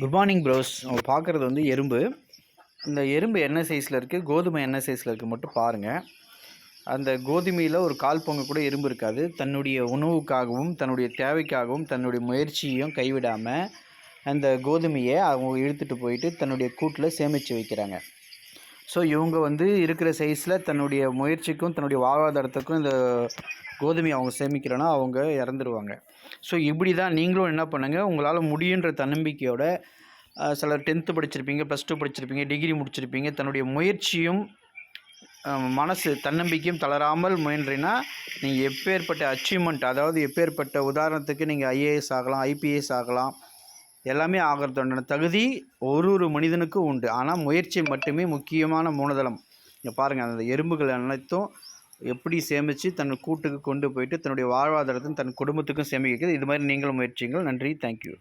Good morning pros. நம்ம பார்க்குறது வந்து எறும்பு. இந்த எறும்பு என்ன சைஸில் இருக்குது, கோதுமை என்ன சைஸில் இருக்குது மட்டும் பாருங்கள். அந்த கோதுமையில் ஒரு கால் பங்கு கூட எறும்பு இருக்காது. தன்னுடைய உணவுக்காகவும் தன்னுடைய தேவைக்காகவும் தன்னுடைய முயற்சியையும் கைவிடாமல் அந்த கோதுமையை அவங்க இழுத்துட்டு போயிட்டு தன்னுடைய கூட்டில் சேமித்து வைக்கிறாங்க. ஸோ இவங்க வந்து இருக்கிற சைஸில் தன்னுடைய முயற்சிக்கும் தன்னுடைய வாழ்வாதாரத்துக்கும் இந்த கோதுமையை அவங்க சேமிக்கிறோன்னா அவங்க இறந்துருவாங்க. ஸோ இப்படி தான் நீங்களும் என்ன பண்ணுங்கள், உங்களால் முடியுன்ற தன்னம்பிக்கையோட சிலர் 10th படிச்சிருப்பீங்க, +2 படிச்சிருப்பீங்க, டிகிரி முடிச்சிருப்பீங்க. தன்னுடைய முயற்சியும் மனசு தன்னம்பிக்கையும் தளராமல் முயன்றீங்கன்னா நீங்கள் எப்பேற்பட்ட அச்சீவ்மெண்ட், அதாவது எப்பேற்பட்ட உதாரணத்துக்கு நீங்கள் ஐஏஎஸ் ஆகலாம், ஐபிஎஸ் ஆகலாம், எல்லாமே ஆகிறதுண்டான தகுதி ஒரு மனிதனுக்கும் உண்டு. ஆனால் முயற்சி மட்டுமே முக்கியமான மூலதனம். இங்கே பாருங்கள், அந்த எறும்புகள் அனைத்தும் எப்படி சேமித்து தன் கூட்டுக்கு கொண்டு போயிட்டு தன்னுடைய வாழ்வாதாரத்தையும் தன் குடும்பத்துக்கும் சேமிக்கிறது. இது மாதிரி நீங்களும் முயற்சிங்கள். நன்றி, தேங்க்யூ.